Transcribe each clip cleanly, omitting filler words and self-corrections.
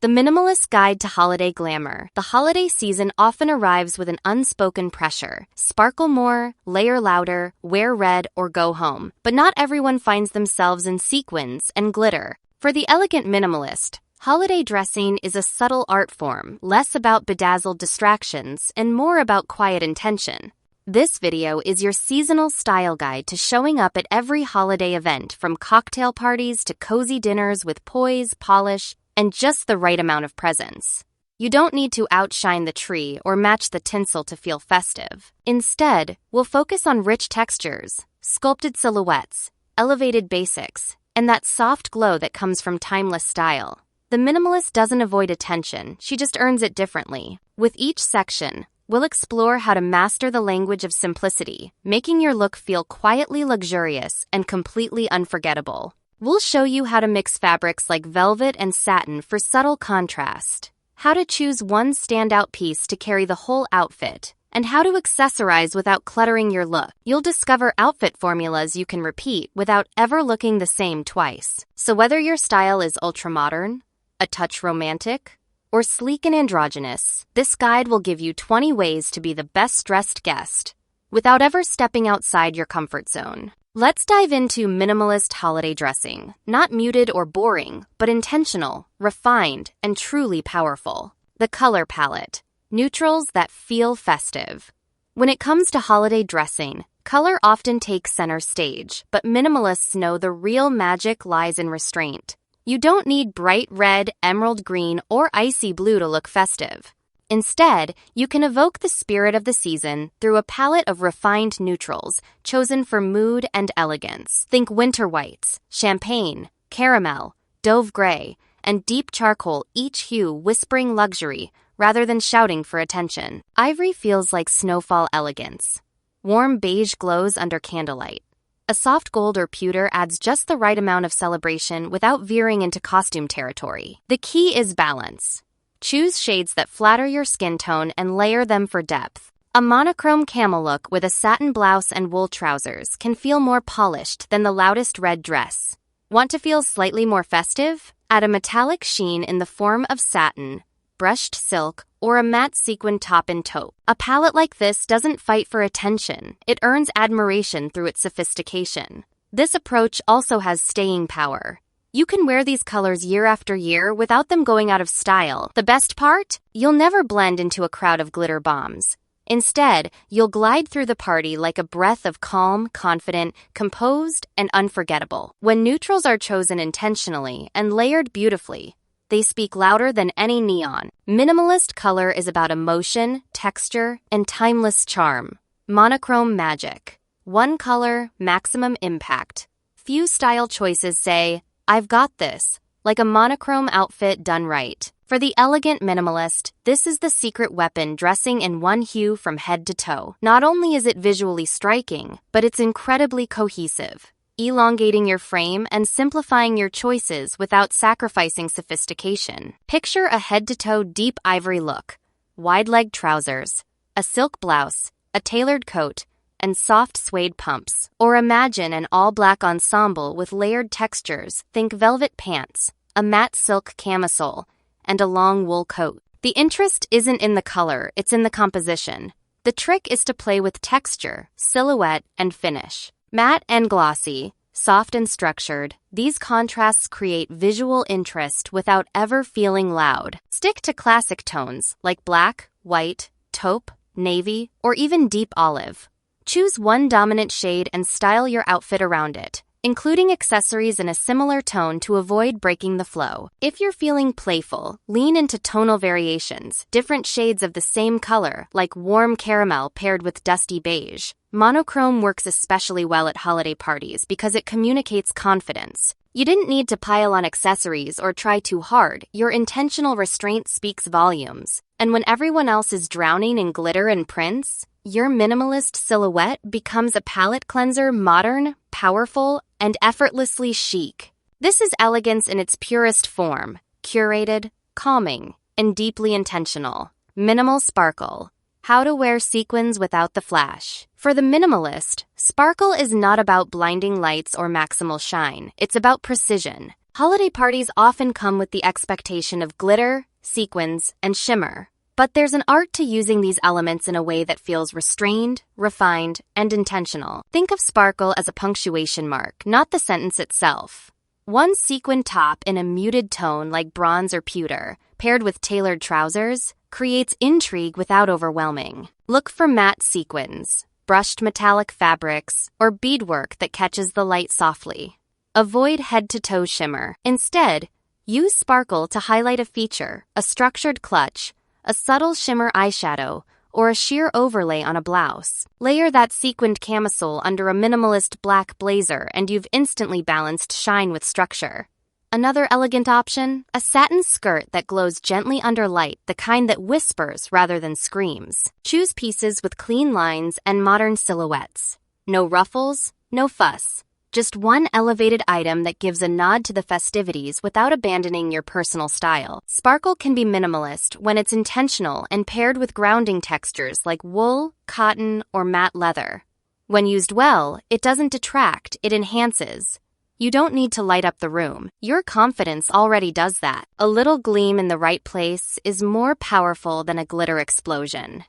The Minimalist Guide to Holiday Glamour. The holiday season often arrives with an unspoken pressure. Sparkle more, layer louder, wear red, or go home. But not everyone finds themselves in sequins and glitter. For the elegant minimalist, holiday dressing is a subtle art form, less about bedazzled distractions and more about quiet intention. This video is your seasonal style guide to showing up at every holiday event, from cocktail parties to cozy dinners with poise, polish, and just the right amount of presence. You don't need to outshine the tree or match the tinsel to feel festive. Instead, we'll focus on rich textures, sculpted silhouettes, elevated basics, and that soft glow that comes from timeless style. The minimalist doesn't avoid attention, she just earns it differently. With each section, we'll explore how to master the language of simplicity, making your look feel quietly luxurious and completely unforgettable. We'll show you how to mix fabrics like velvet and satin for subtle contrast, how to choose one standout piece to carry the whole outfit, and how to accessorize without cluttering your look. You'll discover outfit formulas you can repeat without ever looking the same twice. So whether your style is ultra-modern, a touch romantic, or sleek and androgynous, this guide will give you 20 ways to be the best-dressed guest without ever stepping outside your comfort zone. Let's dive into minimalist holiday dressing. Not muted or boring, but intentional, refined, and truly powerful. The color palette. Neutrals that feel festive. When it comes to holiday dressing, color often takes center stage, but minimalists know the real magic lies in restraint. You don't need bright red, emerald green, or icy blue to look festive. Instead, you can evoke the spirit of the season through a palette of refined neutrals chosen for mood and elegance. Think winter whites, champagne, caramel, dove gray, and deep charcoal, each hue whispering luxury rather than shouting for attention. Ivory feels like snowfall elegance. Warm beige glows under candlelight. A soft gold or pewter adds just the right amount of celebration without veering into costume territory. The key is balance. Choose shades that flatter your skin tone and layer them for depth. A monochrome camel look with a satin blouse and wool trousers can feel more polished than the loudest red dress. Want to feel slightly more festive? Add a metallic sheen in the form of satin, brushed silk, or a matte sequin top and taupe. A palette like this doesn't fight for attention. It earns admiration through its sophistication. This approach also has staying power. You can wear these colors year after year without them going out of style. The best part? You'll never blend into a crowd of glitter bombs. Instead, you'll glide through the party like a breath of calm, confident, composed, and unforgettable. When neutrals are chosen intentionally and layered beautifully, they speak louder than any neon. Minimalist color is about emotion, texture, and timeless charm. Monochrome magic. One color, maximum impact. Few style choices say, "I've got this," like a monochrome outfit done right. For the elegant minimalist, this is the secret weapon, dressing in one hue from head to toe. Not only is it visually striking, but it's incredibly cohesive, elongating your frame and simplifying your choices without sacrificing sophistication. Picture a head-to-toe deep ivory look, wide-leg trousers, a silk blouse, a tailored coat, and soft suede pumps. Or imagine an all-black ensemble with layered textures. Think velvet pants, a matte silk camisole, and a long wool coat. The interest isn't in the color, it's in the composition. The trick is to play with texture, silhouette, and finish. Matte and glossy, soft and structured, these contrasts create visual interest without ever feeling loud. Stick to classic tones like black, white, taupe, navy, or even deep olive. Choose one dominant shade and style your outfit around it, including accessories in a similar tone to avoid breaking the flow. If you're feeling playful, lean into tonal variations, different shades of the same color, like warm caramel paired with dusty beige. Monochrome works especially well at holiday parties because it communicates confidence. You didn't need to pile on accessories or try too hard. Your intentional restraint speaks volumes. And when everyone else is drowning in glitter and prints, your minimalist silhouette becomes a palette cleanser, modern, powerful, and effortlessly chic. This is elegance in its purest form, curated, calming, and deeply intentional. Minimal sparkle. How to wear sequins without the flash. For the minimalist, sparkle is not about blinding lights or maximal shine. It's about precision. Holiday parties often come with the expectation of glitter, sequins, and shimmer. But there's an art to using these elements in a way that feels restrained, refined, and intentional. Think of sparkle as a punctuation mark, not the sentence itself. One sequin top in a muted tone like bronze or pewter, paired with tailored trousers, creates intrigue without overwhelming. Look for matte sequins, brushed metallic fabrics, or beadwork that catches the light softly. Avoid head-to-toe shimmer. Instead, use sparkle to highlight a feature, a structured clutch, a subtle shimmer eyeshadow, or a sheer overlay on a blouse. Layer that sequined camisole under a minimalist black blazer and you've instantly balanced shine with structure. Another elegant option? A satin skirt that glows gently under light, the kind that whispers rather than screams. Choose pieces with clean lines and modern silhouettes. No ruffles, no fuss. Just one elevated item that gives a nod to the festivities without abandoning your personal style. Sparkle can be minimalist when it's intentional and paired with grounding textures like wool, cotton, or matte leather. When used well, it doesn't detract, it enhances. You don't need to light up the room. Your confidence already does that. A little gleam in the right place is more powerful than a glitter explosion.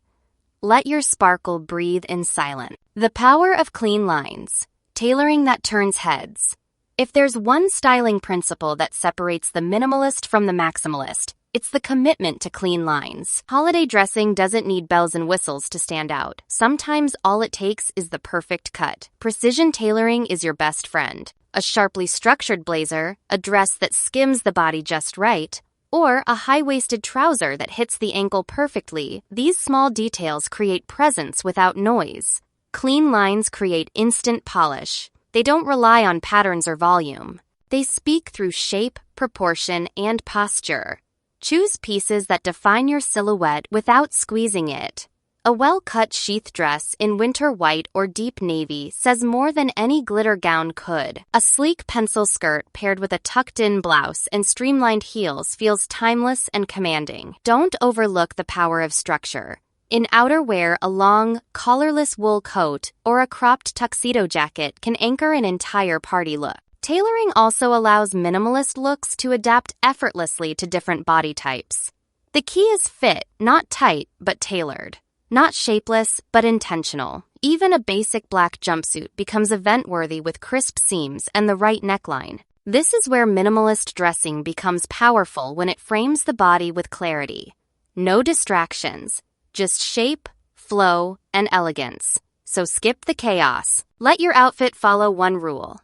Let your sparkle breathe in silence. The power of clean lines. Tailoring that turns heads. If there's one styling principle that separates the minimalist from the maximalist, it's the commitment to clean lines. Holiday dressing doesn't need bells and whistles to stand out. Sometimes all it takes is the perfect cut. Precision tailoring is your best friend. A sharply structured blazer, a dress that skims the body just right, or a high-waisted trouser that hits the ankle perfectly, these small details create presence without noise. Clean lines create instant polish. They don't rely on patterns or volume. They speak through shape, proportion, and posture. Choose pieces that define your silhouette without squeezing it. A well-cut sheath dress in winter white or deep navy says more than any glitter gown could. A sleek pencil skirt paired with a tucked-in blouse and streamlined heels feels timeless and commanding. Don't overlook the power of structure. In outerwear, a long, collarless wool coat or a cropped tuxedo jacket can anchor an entire party look. Tailoring also allows minimalist looks to adapt effortlessly to different body types. The key is fit, not tight, but tailored. Not shapeless, but intentional. Even a basic black jumpsuit becomes event-worthy with crisp seams and the right neckline. This is where minimalist dressing becomes powerful when it frames the body with clarity. No distractions. Just shape, flow, and elegance. So skip the chaos. Let your outfit follow one rule.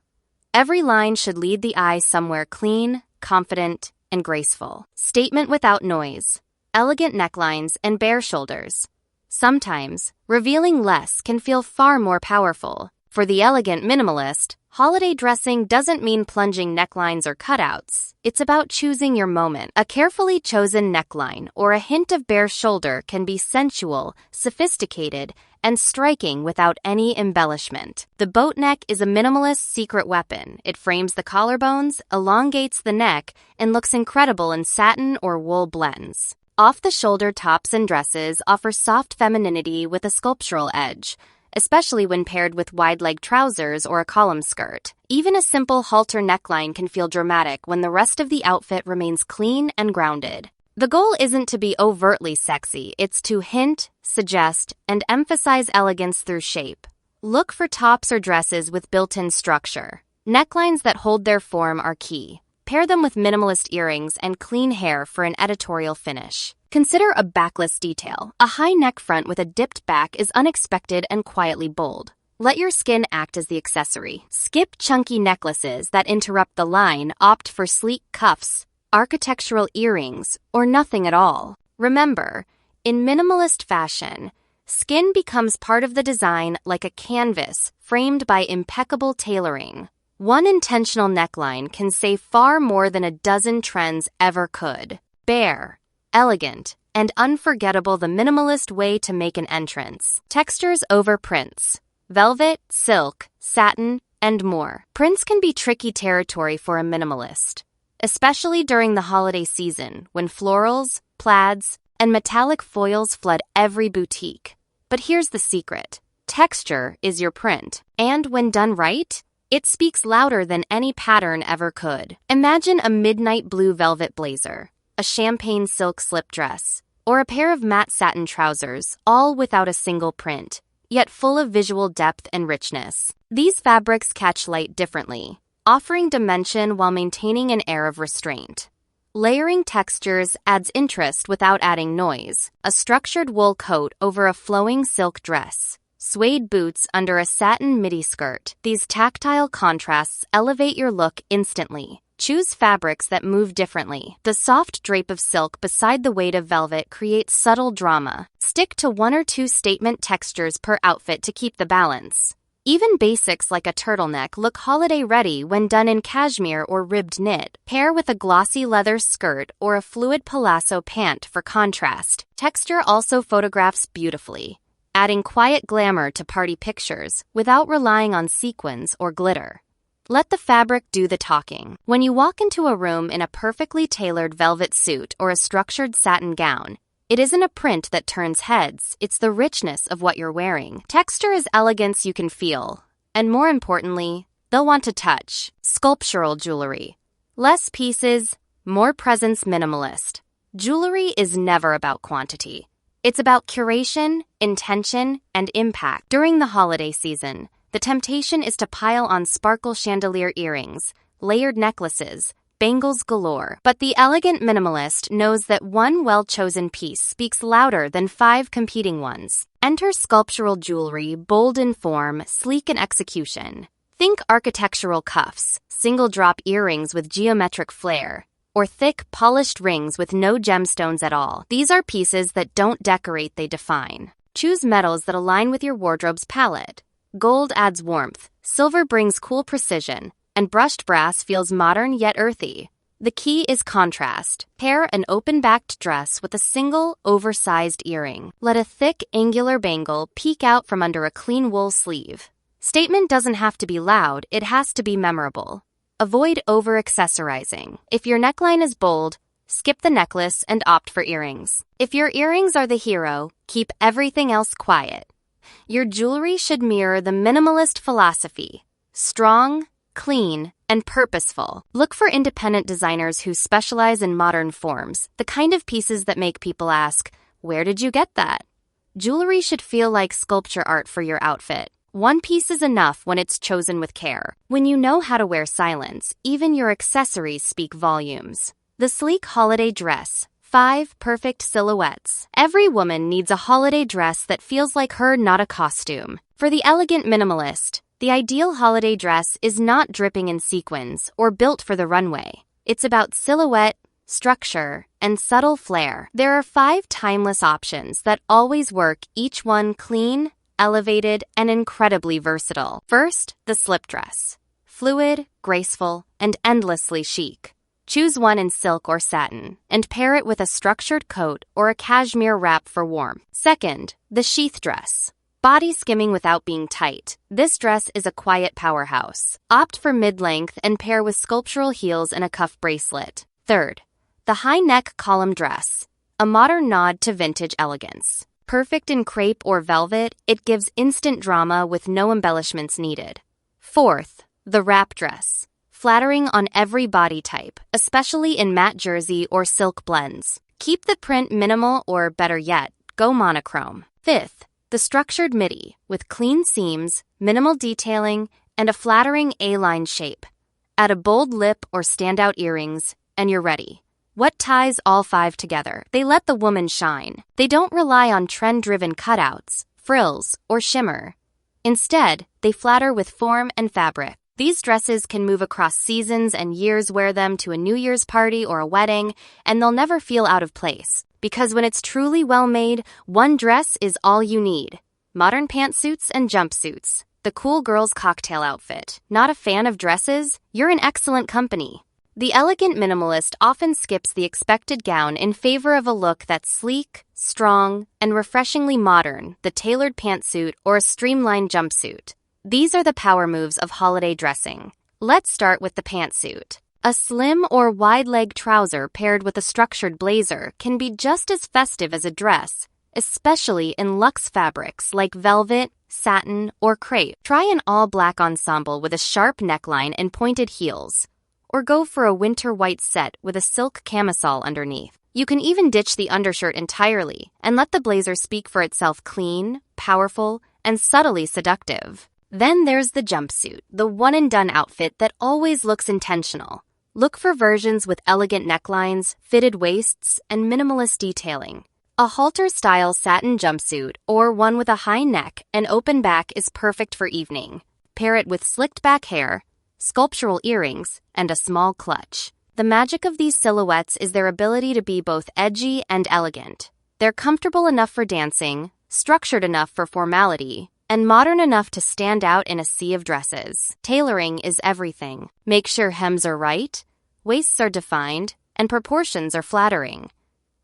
Every line should lead the eye somewhere clean, confident, and graceful. Statement without noise. Elegant necklines and bare shoulders. Sometimes, revealing less can feel far more powerful. For the elegant minimalist, holiday dressing doesn't mean plunging necklines or cutouts. It's about choosing your moment. A carefully chosen neckline or a hint of bare shoulder can be sensual, sophisticated, and striking without any embellishment. The boat neck is a minimalist's secret weapon. It frames the collarbones, elongates the neck, and looks incredible in satin or wool blends. Off-the-shoulder tops and dresses offer soft femininity with a sculptural edge, especially when paired with wide-leg trousers or a column skirt. Even a simple halter neckline can feel dramatic when the rest of the outfit remains clean and grounded. The goal isn't to be overtly sexy, it's to hint, suggest, and emphasize elegance through shape. Look for tops or dresses with built-in structure. Necklines that hold their form are key. Pair them with minimalist earrings and clean hair for an editorial finish. Consider a backless detail. A high neck front with a dipped back is unexpected and quietly bold. Let your skin act as the accessory. Skip chunky necklaces that interrupt the line, opt for sleek cuffs, architectural earrings, or nothing at all. Remember, in minimalist fashion, skin becomes part of the design like a canvas framed by impeccable tailoring. One intentional neckline can say far more than a dozen trends ever could. Bare, elegant, and unforgettable, the minimalist way to make an entrance. Textures over prints. Velvet, silk, satin, and more. Prints can be tricky territory for a minimalist, especially during the holiday season when florals, plaids, and metallic foils flood every boutique. But here's the secret. Texture is your print, and when done right, It speaks louder than any pattern ever could. Imagine a midnight blue velvet blazer, a champagne silk slip dress, or a pair of matte satin trousers, all without a single print, yet full of visual depth and richness. These fabrics catch light differently, offering dimension while maintaining an air of restraint. Layering textures adds interest without adding noise. A structured wool coat over a flowing silk dress. Suede boots under a satin midi skirt. These tactile contrasts elevate your look instantly. Choose fabrics that move differently. The soft drape of silk beside the weight of velvet creates subtle drama. Stick to 1 or 2 statement textures per outfit to keep the balance. Even basics like a turtleneck look holiday-ready when done in cashmere or ribbed knit. Pair with a glossy leather skirt or a fluid palazzo pant for contrast. Texture also photographs beautifully, adding quiet glamour to party pictures without relying on sequins or glitter. Let the fabric do the talking. When you walk into a room in a perfectly tailored velvet suit or a structured satin gown, it isn't a print that turns heads, it's the richness of what you're wearing. Texture is elegance you can feel, and more importantly, they'll want to touch. Sculptural jewelry. Less pieces, more presence. Minimalist. Jewelry is never about quantity. It's about curation, intention, and impact. During the holiday season, the temptation is to pile on sparkle chandelier earrings, layered necklaces, bangles galore. But the elegant minimalist knows that one well-chosen piece speaks louder than 5 competing ones. Enter sculptural jewelry, bold in form, sleek in execution. Think architectural cuffs, single-drop earrings with geometric flair, or thick, polished rings with no gemstones at all. These are pieces that don't decorate, they define. Choose metals that align with your wardrobe's palette. Gold adds warmth, silver brings cool precision, and brushed brass feels modern yet earthy. The key is contrast. Pair an open-backed dress with a single, oversized earring. Let a thick, angular bangle peek out from under a clean wool sleeve. Statement doesn't have to be loud, it has to be memorable. Avoid over-accessorizing. If your neckline is bold, skip the necklace and opt for earrings. If your earrings are the hero, keep everything else quiet. Your jewelry should mirror the minimalist philosophy. Strong, clean, and purposeful. Look for independent designers who specialize in modern forms, the kind of pieces that make people ask, "Where did you get that?" Jewelry should feel like sculpture art for your outfit. One piece is enough when it's chosen with care. When you know how to wear silence, even your accessories speak volumes. The sleek holiday dress. 5 perfect silhouettes. Every woman needs a holiday dress that feels like her, not a costume. For the elegant minimalist, the ideal holiday dress is not dripping in sequins or built for the runway. It's about silhouette, structure, and subtle flair. There are 5 timeless options that always work, each one clean, elevated, and incredibly versatile. First, the slip dress. Fluid, graceful, and endlessly chic. Choose one in silk or satin, and pair it with a structured coat or a cashmere wrap for warmth. Second, the sheath dress. Body skimming without being tight. This dress is a quiet powerhouse. Opt for mid-length and pair with sculptural heels and a cuff bracelet. Third, the high neck column dress. A modern nod to vintage elegance. Perfect in crepe or velvet, it gives instant drama with no embellishments needed. Fourth, the wrap dress. Flattering on every body type, especially in matte jersey or silk blends. Keep the print minimal or, better yet, go monochrome. Fifth, the structured midi, with clean seams, minimal detailing, and a flattering A-line shape. Add a bold lip or standout earrings, and you're ready. What ties all 5 together? They let the woman shine. They don't rely on trend-driven cutouts, frills, or shimmer. Instead, they flatter with form and fabric. These dresses can move across seasons and years. Wear them to a New Year's party or a wedding, and they'll never feel out of place. Because when it's truly well-made, one dress is all you need. Modern pantsuits and jumpsuits. The cool girl's cocktail outfit. Not a fan of dresses? You're in excellent company. The elegant minimalist often skips the expected gown in favor of a look that's sleek, strong, and refreshingly modern, the tailored pantsuit or a streamlined jumpsuit. These are the power moves of holiday dressing. Let's start with the pantsuit. A slim or wide-leg trouser paired with a structured blazer can be just as festive as a dress, especially in luxe fabrics like velvet, satin, or crepe. Try an all-black ensemble with a sharp neckline and pointed heels, or go for a winter white set with a silk camisole underneath. You can even ditch the undershirt entirely and let the blazer speak for itself, clean, powerful, and subtly seductive. Then there's the jumpsuit, the one-and-done outfit that always looks intentional. Look for versions with elegant necklines, fitted waists, and minimalist detailing. A halter-style satin jumpsuit or one with a high neck and open back is perfect for evening. Pair it with slicked back hair, sculptural earrings, and a small clutch. The magic of these silhouettes is their ability to be both edgy and elegant. They're comfortable enough for dancing, structured enough for formality, and modern enough to stand out in a sea of dresses. Tailoring is everything. Make sure hems are right, waists are defined, and proportions are flattering.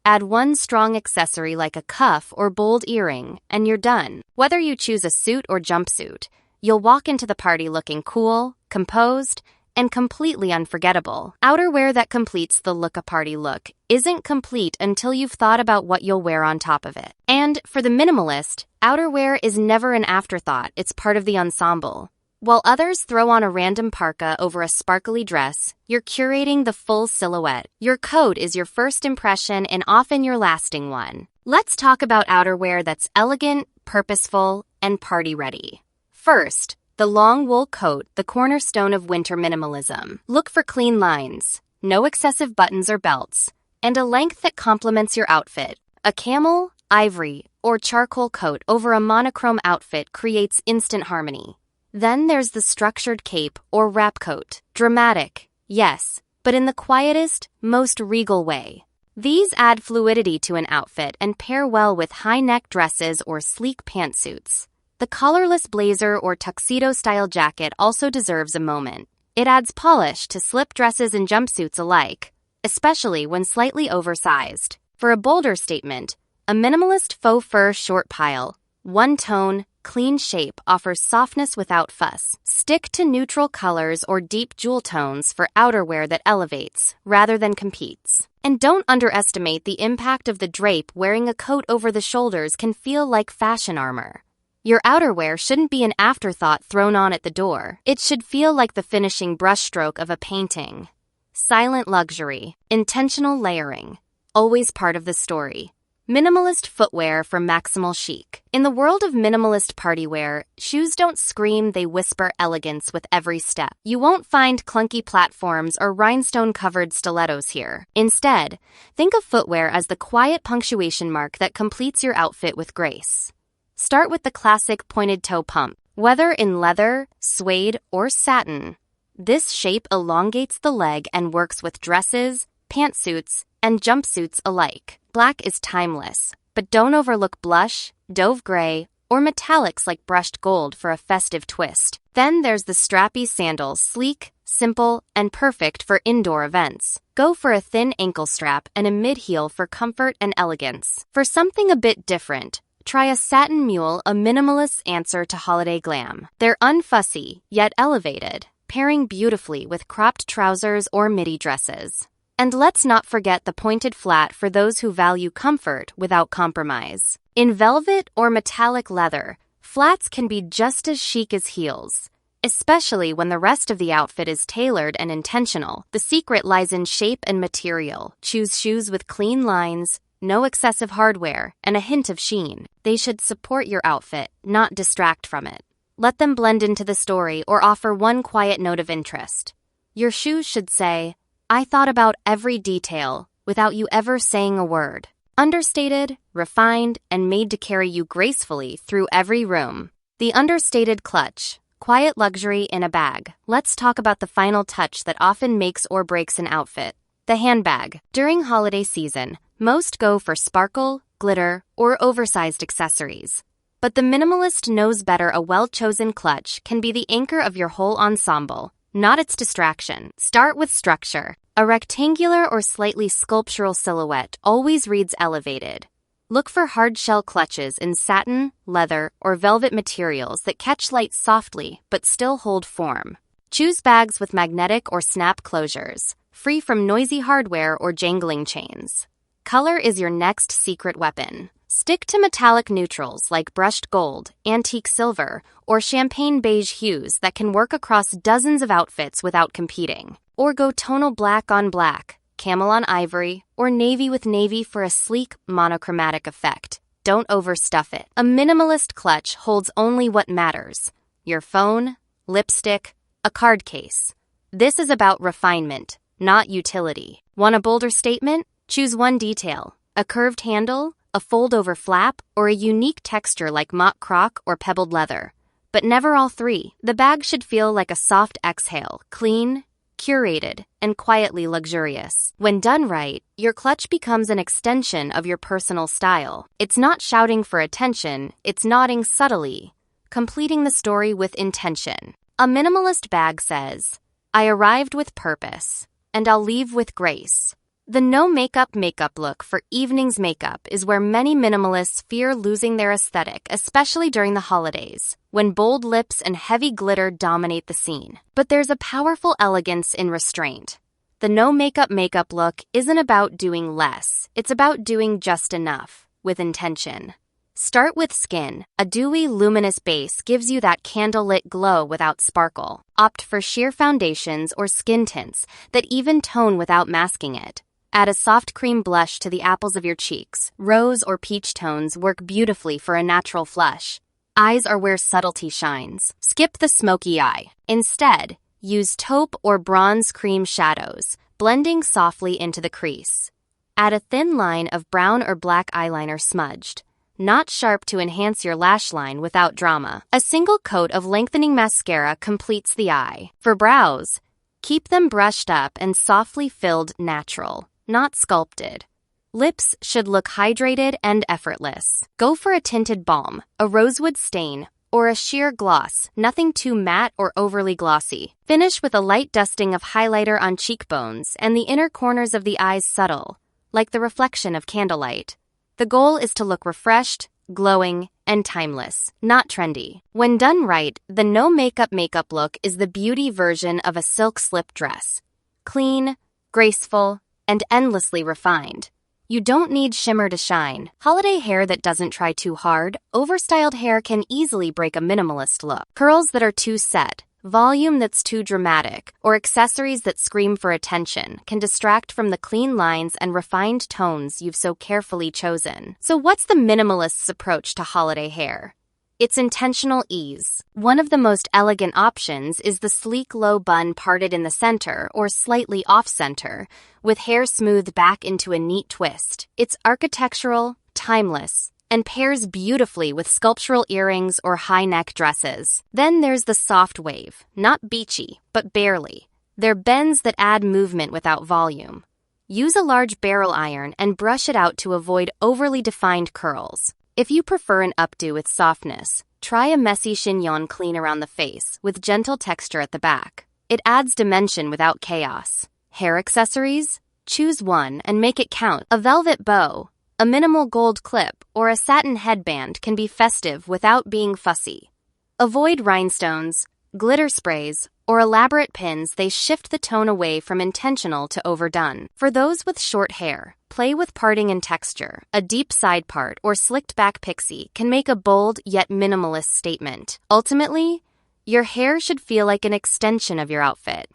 Add one strong accessory like a cuff or bold earring, and you're done. Whether you choose a suit or jumpsuit, you'll walk into the party looking cool, composed, and completely unforgettable. Outerwear that completes the look-a-party look isn't complete until you've thought about what you'll wear on top of it. And for the minimalist, outerwear is never an afterthought, it's part of the ensemble. While others throw on a random parka over a sparkly dress, you're curating the full silhouette. Your coat is your first impression and often your lasting one. Let's talk about outerwear that's elegant, purposeful, and party-ready. First, the long wool coat, the cornerstone of winter minimalism. Look for clean lines, no excessive buttons or belts, and a length that complements your outfit. A camel, ivory, or charcoal coat over a monochrome outfit creates instant harmony. Then there's the structured cape or wrap coat. Dramatic, yes, but in the quietest, most regal way. These add fluidity to an outfit and pair well with high-neck dresses or sleek pantsuits. The collarless blazer or tuxedo-style jacket also deserves a moment. It adds polish to slip dresses and jumpsuits alike, especially when slightly oversized. For a bolder statement, a minimalist faux fur short pile, one-tone, clean shape offers softness without fuss. Stick to neutral colors or deep jewel tones for outerwear that elevates, rather than competes. And don't underestimate the impact of the drape. Wearing a coat over the shoulders can feel like fashion armor. Your outerwear shouldn't be an afterthought thrown on at the door. It should feel like the finishing brushstroke of a painting. Silent luxury, intentional layering, always part of the story. Minimalist footwear for maximal chic. In the world of minimalist party wear, shoes don't scream, they whisper elegance with every step. You won't find clunky platforms or rhinestone-covered stilettos here. Instead, think of footwear as the quiet punctuation mark that completes your outfit with grace. Start with the classic pointed toe pump. Whether in leather, suede, or satin, this shape elongates the leg and works with dresses, pantsuits, and jumpsuits alike. Black is timeless, but don't overlook blush, dove gray, or metallics like brushed gold for a festive twist. Then there's the strappy sandal, sleek, simple, and perfect for indoor events. Go for a thin ankle strap and a mid-heel for comfort and elegance. For something a bit different, try a satin mule, a minimalist answer to holiday glam. They're unfussy, yet elevated, pairing beautifully with cropped trousers or midi dresses. And let's not forget the pointed flat for those who value comfort without compromise. In velvet or metallic leather, flats can be just as chic as heels, especially when the rest of the outfit is tailored and intentional. The secret lies in shape and material. Choose shoes with clean lines, no excessive hardware, and a hint of sheen. They should support your outfit, not distract from it. Let them blend into the story or offer one quiet note of interest. Your shoes should say, "I thought about every detail," without you ever saying a word. Understated, refined, and made to carry you gracefully through every room. The understated clutch. Quiet luxury in a bag. Let's talk about the final touch that often makes or breaks an outfit. The handbag. During holiday season, most go for sparkle, glitter, or oversized accessories. But the minimalist knows better. A well-chosen clutch can be the anchor of your whole ensemble, not its distraction. Start with structure. A rectangular or slightly sculptural silhouette always reads elevated. Look for hard-shell clutches in satin, leather, or velvet materials that catch light softly but still hold form. Choose bags with magnetic or snap closures, free from noisy hardware or jangling chains. Color is your next secret weapon. Stick to metallic neutrals like brushed gold, antique silver, or champagne beige hues that can work across dozens of outfits without competing. Or go tonal black on black, camel on ivory, or navy with navy for a sleek, monochromatic effect. Don't overstuff it. A minimalist clutch holds only what matters: your phone, lipstick, a card case. This is about refinement, not utility. Want a bolder statement? Choose one detail: a curved handle, a fold-over flap, or a unique texture like mock croc or pebbled leather. But never all three. The bag should feel like a soft exhale, clean, curated, and quietly luxurious. When done right, your clutch becomes an extension of your personal style. It's not shouting for attention, it's nodding subtly, completing the story with intention. A minimalist bag says, "I arrived with purpose, and I'll leave with grace." The no-makeup makeup look for evening's makeup is where many minimalists fear losing their aesthetic, especially during the holidays, when bold lips and heavy glitter dominate the scene. But there's a powerful elegance in restraint. The no-makeup makeup look isn't about doing less, it's about doing just enough, with intention. Start with skin. A dewy, luminous base gives you that candlelit glow without sparkle. Opt for sheer foundations or skin tints that even tone without masking it. Add a soft cream blush to the apples of your cheeks. Rose or peach tones work beautifully for a natural flush. Eyes are where subtlety shines. Skip the smoky eye. Instead, use taupe or bronze cream shadows, blending softly into the crease. Add a thin line of brown or black eyeliner smudged, not sharp to enhance your lash line without drama. A single coat of lengthening mascara completes the eye. For brows, keep them brushed up and softly filled, natural, not sculpted. Lips should look hydrated and effortless. Go for a tinted balm, a rosewood stain, or a sheer gloss, nothing too matte or overly glossy. Finish with a light dusting of highlighter on cheekbones and the inner corners of the eyes subtle, like the reflection of candlelight. The goal is to look refreshed, glowing, and timeless, not trendy. When done right, the no-makeup makeup look is the beauty version of a silk slip dress. Clean, graceful, and endlessly refined. You don't need shimmer to shine. Holiday hair that doesn't try too hard, overstyled hair can easily break a minimalist look. Curls that are too set, volume that's too dramatic, or accessories that scream for attention can distract from the clean lines and refined tones you've so carefully chosen. So what's the minimalist's approach to holiday hair? It's intentional ease. One of the most elegant options is the sleek low bun parted in the center or slightly off-center, with hair smoothed back into a neat twist. It's architectural, timeless, and pairs beautifully with sculptural earrings or high-neck dresses. Then there's the soft wave, not beachy, but barely. They're bends that add movement without volume. Use a large barrel iron and brush it out to avoid overly defined curls. If you prefer an updo with softness, try a messy chignon clean around the face with gentle texture at the back. It adds dimension without chaos. Hair accessories? Choose one and make it count. A velvet bow, a minimal gold clip, or a satin headband can be festive without being fussy. Avoid rhinestones, glitter sprays, or elaborate pins. They shift the tone away from intentional to overdone. For those with short hair, play with parting and texture. A deep side part or slicked back pixie can make a bold yet minimalist statement. Ultimately, your hair should feel like an extension of your outfit.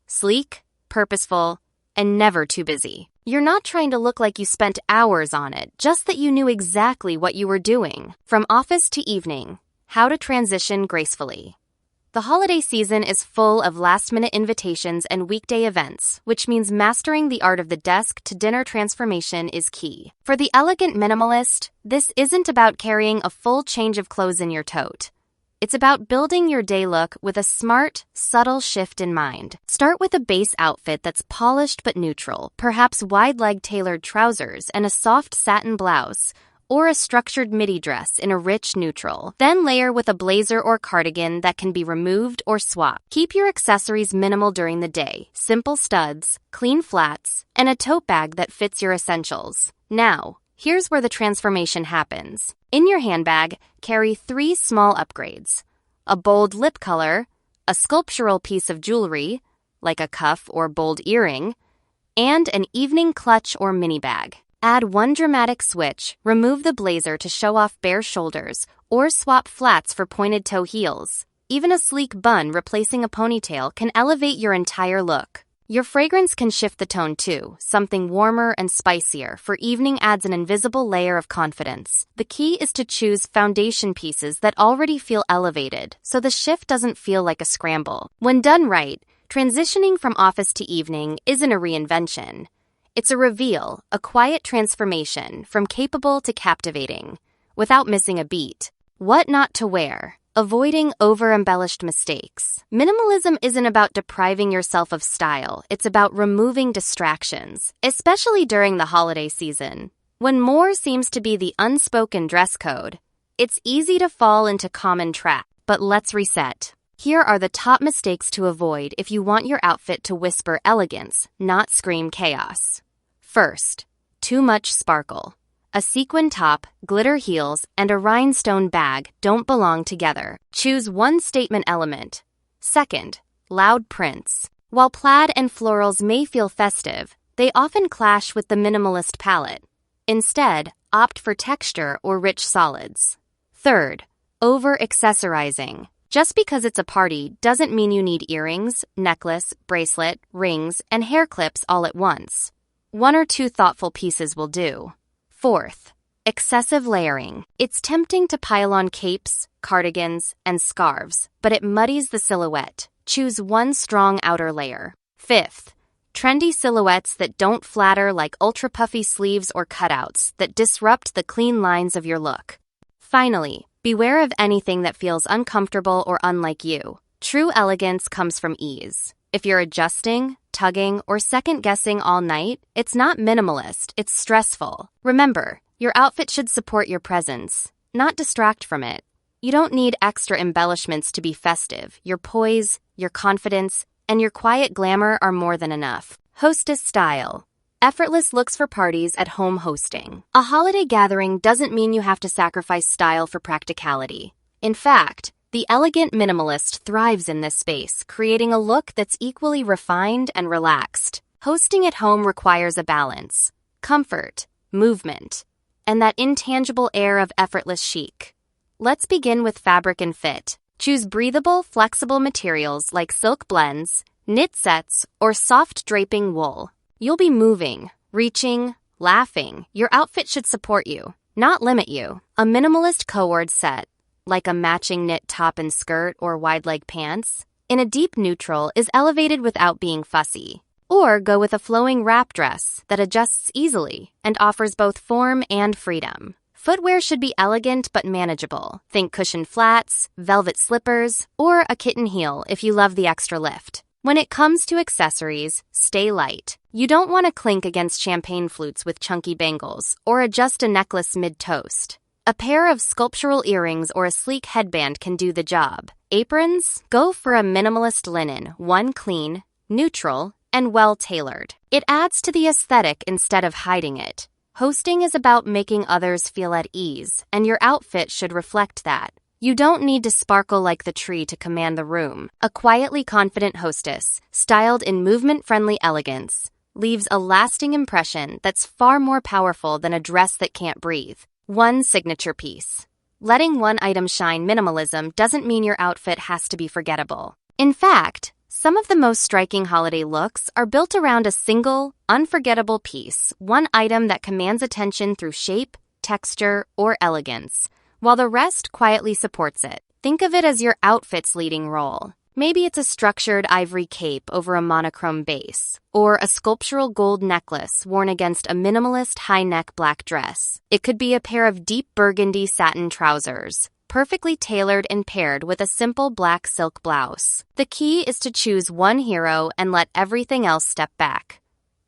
Sleek, purposeful, and never too busy. You're not trying to look like you spent hours on it, just that you knew exactly what you were doing. From office to evening, how to transition gracefully. The holiday season is full of last-minute invitations and weekday events, which means mastering the art of the desk to dinner transformation is key. For the elegant minimalist, this isn't about carrying a full change of clothes in your tote. It's about building your day look with a smart, subtle shift in mind. Start with a base outfit that's polished but neutral, perhaps wide-leg tailored trousers and a soft satin blouse, or a structured midi dress in a rich neutral. Then layer with a blazer or cardigan that can be removed or swapped. Keep your accessories minimal during the day: simple studs, clean flats, and a tote bag that fits your essentials. Now, here's where the transformation happens. In your handbag, carry 3 small upgrades: a bold lip color, a sculptural piece of jewelry, like a cuff or bold earring, and an evening clutch or mini bag. Add one dramatic switch, remove the blazer to show off bare shoulders, or swap flats for pointed toe heels. Even a sleek bun replacing a ponytail can elevate your entire look. Your fragrance can shift the tone too. Something warmer and spicier for evening adds an invisible layer of confidence. The key is to choose foundation pieces that already feel elevated, so the shift doesn't feel like a scramble. When done right, transitioning from office to evening isn't a reinvention. It's a reveal, a quiet transformation from capable to captivating, without missing a beat. What not to wear? Avoiding over-embellished mistakes. Minimalism isn't about depriving yourself of style, it's about removing distractions, especially during the holiday season. When more seems to be the unspoken dress code, it's easy to fall into common traps. But let's reset. Here are the top mistakes to avoid if you want your outfit to whisper elegance, not scream chaos. First, too much sparkle. A sequin top, glitter heels, and a rhinestone bag don't belong together. Choose one statement element. Second, loud prints. While plaid and florals may feel festive, they often clash with the minimalist palette. Instead, opt for texture or rich solids. Third, over-accessorizing. Just because it's a party doesn't mean you need earrings, necklace, bracelet, rings, and hair clips all at once. One or two thoughtful pieces will do. Fourth, excessive layering. It's tempting to pile on capes, cardigans, and scarves, but it muddies the silhouette. Choose one strong outer layer. Fifth, trendy silhouettes that don't flatter, like ultra-puffy sleeves or cutouts that disrupt the clean lines of your look. Finally, beware of anything that feels uncomfortable or unlike you. True elegance comes from ease. If you're adjusting, tugging, or second-guessing all night, it's not minimalist, it's stressful. Remember, your outfit should support your presence, not distract from it. You don't need extra embellishments to be festive. Your poise, your confidence, and your quiet glamour are more than enough. Hostess style. Effortless looks for parties at home hosting. A holiday gathering doesn't mean you have to sacrifice style for practicality. In fact, the elegant minimalist thrives in this space, creating a look that's equally refined and relaxed. Hosting at home requires a balance, comfort, movement, and that intangible air of effortless chic. Let's begin with fabric and fit. Choose breathable, flexible materials like silk blends, knit sets, or soft draping wool. You'll be moving, reaching, laughing. Your outfit should support you, not limit you. A minimalist cord set, like a matching knit top and skirt or wide-leg pants, in a deep neutral is elevated without being fussy. Or go with a flowing wrap dress that adjusts easily and offers both form and freedom. Footwear should be elegant but manageable. Think cushioned flats, velvet slippers, or a kitten heel if you love the extra lift. When it comes to accessories, stay light. You don't want to clink against champagne flutes with chunky bangles or adjust a necklace mid-toast. A pair of sculptural earrings or a sleek headband can do the job. Aprons? Go for a minimalist linen, one clean, neutral, and well-tailored. It adds to the aesthetic instead of hiding it. Hosting is about making others feel at ease, and your outfit should reflect that. You don't need to sparkle like the tree to command the room. A quietly confident hostess, styled in movement-friendly elegance, leaves a lasting impression that's far more powerful than a dress that can't breathe. One signature piece. Letting one item shine. Minimalism doesn't mean your outfit has to be forgettable. In fact, some of the most striking holiday looks are built around a single, unforgettable piece, one item that commands attention through shape, texture, or elegance, while the rest quietly supports it. Think of it as your outfit's leading role. Maybe it's a structured ivory cape over a monochrome base, or a sculptural gold necklace worn against a minimalist high-neck black dress. It could be a pair of deep burgundy satin trousers, perfectly tailored and paired with a simple black silk blouse. The key is to choose one hero and let everything else step back.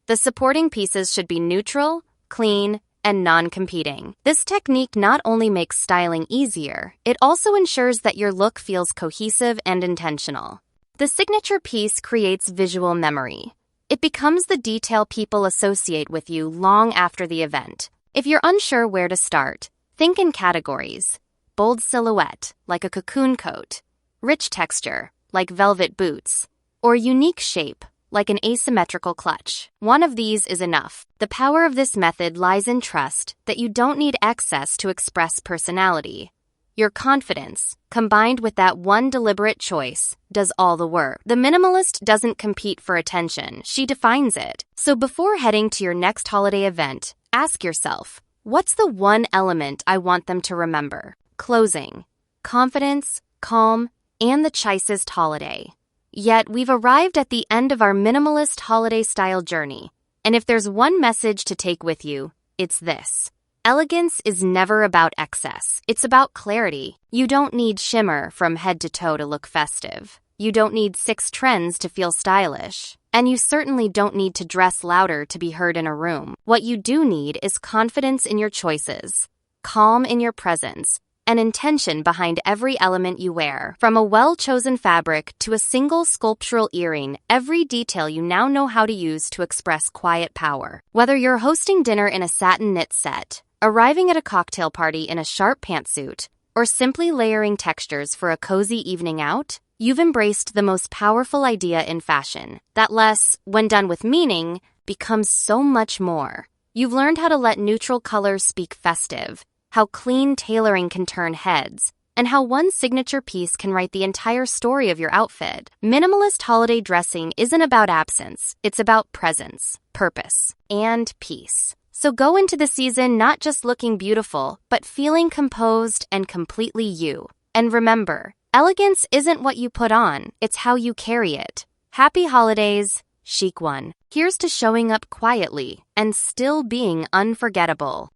The supporting pieces should be neutral, clean, and non-competing. This technique not only makes styling easier, it also ensures that your look feels cohesive and intentional. The signature piece creates visual memory. It becomes the detail people associate with you long after the event. If you're unsure where to start, think in categories. Bold silhouette, like a cocoon coat. Rich texture, like velvet boots. Or unique shape, like an asymmetrical clutch. One of these is enough. The power of this method lies in trust that you don't need excess to express personality. Your confidence, combined with that one deliberate choice, does all the work. The minimalist doesn't compete for attention, she defines it. So before heading to your next holiday event, ask yourself, what's the one element I want them to remember? Closing, confidence, calm, and the choicest holiday. Yet we've arrived at the end of our minimalist holiday-style journey, and if there's one message to take with you, it's this. Elegance is never about excess. It's about clarity. You don't need shimmer from head to toe to look festive. You don't need 6 trends to feel stylish. And you certainly don't need to dress louder to be heard in a room. What you do need is confidence in your choices, calm in your presence, and intention behind every element you wear. From a well-chosen fabric to a single sculptural earring, every detail you now know how to use to express quiet power. Whether you're hosting dinner in a satin knit set, arriving at a cocktail party in a sharp pantsuit, or simply layering textures for a cozy evening out, you've embraced the most powerful idea in fashion, that less, when done with meaning, becomes so much more. You've learned how to let neutral colors speak festive, how clean tailoring can turn heads, and how one signature piece can write the entire story of your outfit. Minimalist holiday dressing isn't about absence, it's about presence, purpose, and peace. So go into the season not just looking beautiful, but feeling composed and completely you. And remember, elegance isn't what you put on, it's how you carry it. Happy holidays, Chic One. Here's to showing up quietly and still being unforgettable.